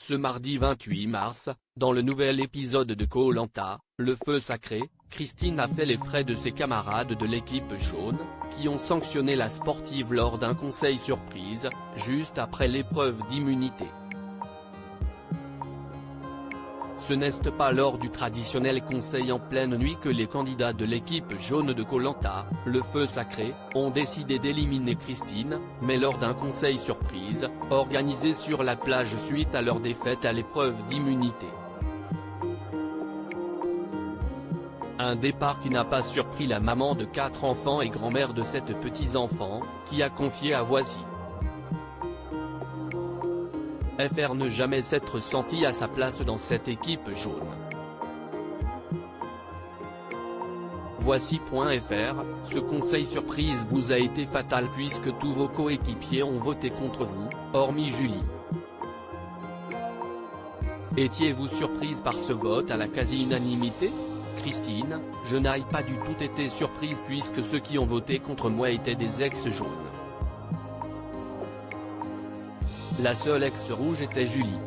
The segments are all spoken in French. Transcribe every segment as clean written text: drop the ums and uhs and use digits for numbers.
Ce mardi 28 mars, dans le nouvel épisode de Koh-Lanta, le feu sacré, Christine a fait les frais de ses camarades de l'équipe jaune, qui ont sanctionné la sportive lors d'un conseil surprise, juste après l'épreuve d'immunité. Ce n'est pas lors du traditionnel conseil en pleine nuit que les candidats de l'équipe jaune de Koh-Lanta, le feu sacré, ont décidé d'éliminer Christine, mais lors d'un conseil surprise, organisé sur la plage suite à leur défaite à l'épreuve d'immunité. Un départ qui n'a pas surpris la maman de 4 enfants et grand-mère de 7 petits-enfants, qui a confié à Voici. FR ne jamais s'être senti à sa place dans cette équipe jaune. Voici.fr, ce conseil surprise vous a été fatal puisque tous vos coéquipiers ont voté contre vous, hormis Julie. Étiez-vous surprise par ce vote à la quasi-unanimité? Christine, je n'ai pas du tout été surprise puisque ceux qui ont voté contre moi étaient des ex-jaunes. La seule ex-rouge était Julie.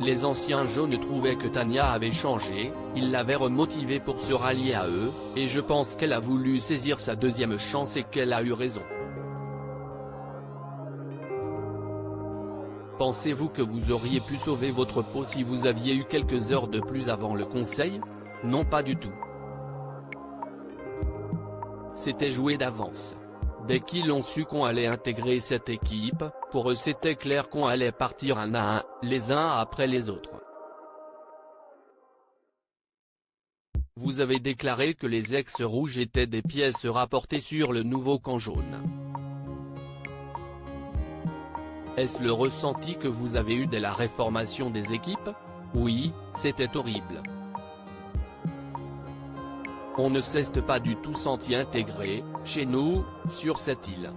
Les anciens jaunes trouvaient que Tania avait changé, ils l'avaient remotivée pour se rallier à eux, et je pense qu'elle a voulu saisir sa deuxième chance et qu'elle a eu raison. Pensez-vous que vous auriez pu sauver votre peau si vous aviez eu quelques heures de plus avant le conseil? Non, pas du tout. C'était joué d'avance. Dès qu'ils ont su qu'on allait intégrer cette équipe, pour eux c'était clair qu'on allait partir un à un, les uns après les autres. Vous avez déclaré que les ex-rouges étaient des pièces rapportées sur le nouveau camp jaune. Est-ce le ressenti que vous avez eu dès la réformation des équipes? Oui, c'était horrible. On ne s'est pas du tout senti intégré, chez nous, sur cette île.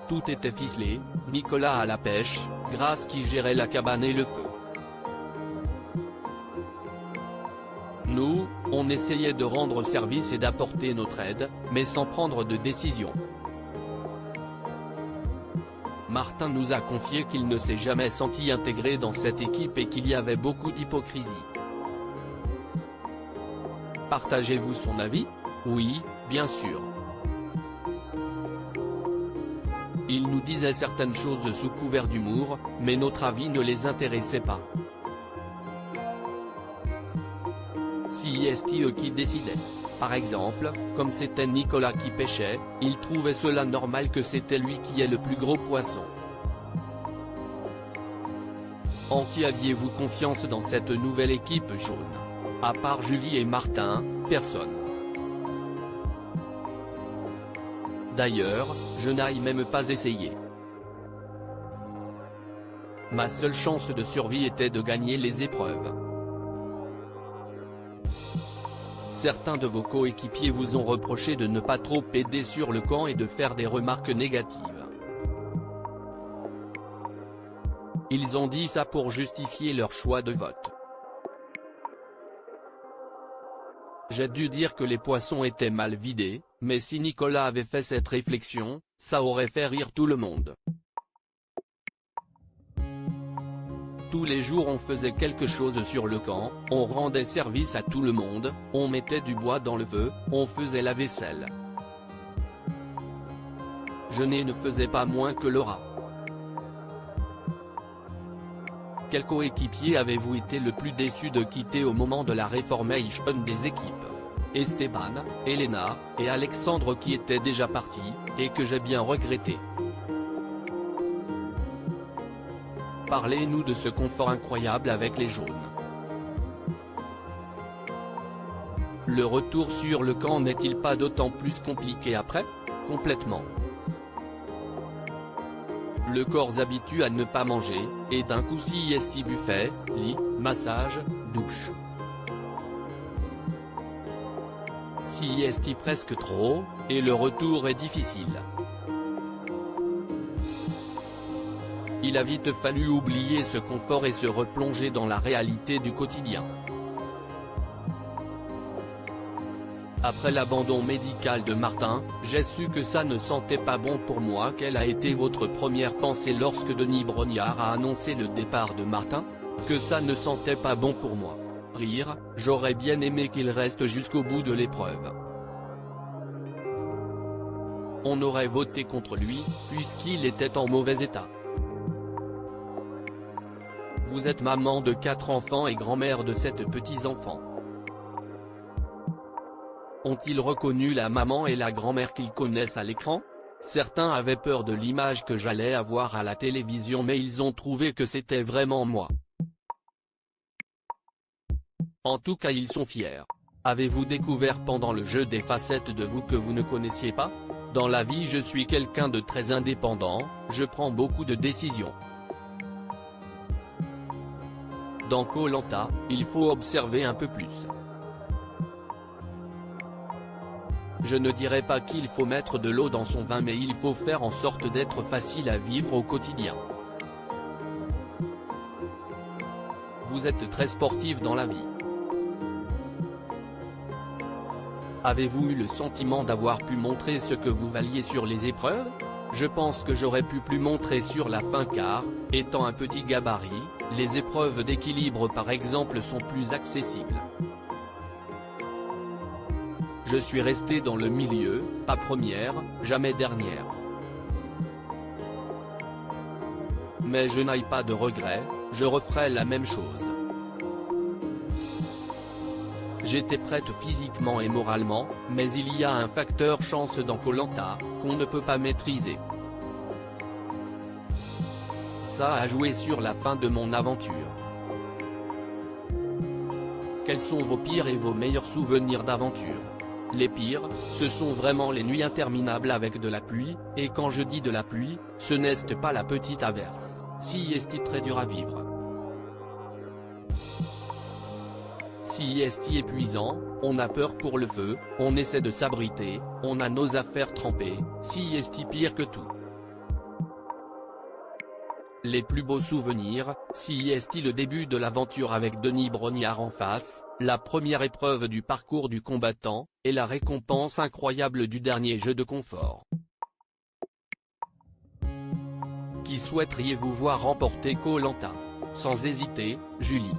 Tout était ficelé, Nicolas à la pêche, Grace qui gérait la cabane et le feu. Nous, on essayait de rendre service et d'apporter notre aide, mais sans prendre de décision. Martin nous a confié qu'il ne s'est jamais senti intégré dans cette équipe et qu'il y avait beaucoup d'hypocrisie. Partagez-vous son avis? Oui, bien sûr. Il nous disait certaines choses sous couvert d'humour, mais notre avis ne les intéressait pas. Si est eux qui décidaient. Par exemple, comme c'était Nicolas qui pêchait, il trouvait cela normal que c'était lui qui est le plus gros poisson. En qui aviez-vous confiance dans cette nouvelle équipe jaune? À part Julie et Martin, personne. D'ailleurs, je n'ai même pas essayé. Ma seule chance de survie était de gagner les épreuves. Certains de vos coéquipiers vous ont reproché de ne pas trop aider sur le camp et de faire des remarques négatives. Ils ont dit ça pour justifier leur choix de vote. J'ai dû dire que les poissons étaient mal vidés, mais si Nicolas avait fait cette réflexion, ça aurait fait rire tout le monde. Tous les jours on faisait quelque chose sur le camp, on rendait service à tout le monde, on mettait du bois dans le feu, on faisait la vaisselle. Je ne faisais pas moins que Laura. Quel coéquipier avez-vous été le plus déçu de quitter au moment de la réformation des équipes? Esteban, Elena, et Alexandre qui étaient déjà partis, et que j'ai bien regretté. Parlez-nous de ce confort incroyable avec les jaunes. Le retour sur le camp n'est-il pas d'autant plus compliqué après? Complètement. Le corps s'habitue à ne pas manger, et d'un coup si est buffet, lit, massage, douche. Si est presque trop, et le retour est difficile. Il a vite fallu oublier ce confort et se replonger dans la réalité du quotidien. Après l'abandon médical de Martin, j'ai su que ça ne sentait pas bon pour moi. Quelle a été votre première pensée lorsque Denis Brognard a annoncé le départ de Martin? Que ça ne sentait pas bon pour moi. Rire, j'aurais bien aimé qu'il reste jusqu'au bout de l'épreuve. On aurait voté contre lui, puisqu'il était en mauvais état. Vous êtes maman de 4 enfants et grand-mère de 7 petits-enfants. Ont-ils reconnu la maman et la grand-mère qu'ils connaissent à l'écran? Certains avaient peur de l'image que j'allais avoir à la télévision, mais ils ont trouvé que c'était vraiment moi. En tout cas, ils sont fiers. Avez-vous découvert pendant le jeu des facettes de vous que vous ne connaissiez pas? Dans la vie, je suis quelqu'un de très indépendant, je prends beaucoup de décisions. Dans Koh-Lanta, il faut observer un peu plus. Je ne dirais pas qu'il faut mettre de l'eau dans son vin, mais il faut faire en sorte d'être facile à vivre au quotidien. Vous êtes très sportif dans la vie. Avez-vous eu le sentiment d'avoir pu montrer ce que vous valiez sur les épreuves? Je pense que j'aurais pu plus montrer sur la fin car, étant un petit gabarit, les épreuves d'équilibre par exemple sont plus accessibles. Je suis resté dans le milieu, pas première, jamais dernière. Mais je n'ai pas de regrets, je referai la même chose. J'étais prête physiquement et moralement, mais il y a un facteur chance dans Koh-Lanta, qu'on ne peut pas maîtriser. Ça a joué sur la fin de mon aventure. Quels sont vos pires et vos meilleurs souvenirs d'aventure? Les pires, ce sont vraiment les nuits interminables avec de la pluie, et quand je dis de la pluie, ce n'est pas la petite averse, si est très dur à vivre. Si est épuisant, on a peur pour le feu, on essaie de s'abriter, on a nos affaires trempées, si est pire que tout. Les plus beaux souvenirs, si est le début de l'aventure avec Denis Brognard en face, la première épreuve du parcours du combattant, et la récompense incroyable du dernier jeu de confort. Qui souhaiteriez-vous voir remporter Koh-Lanta? Sans hésiter, Julie.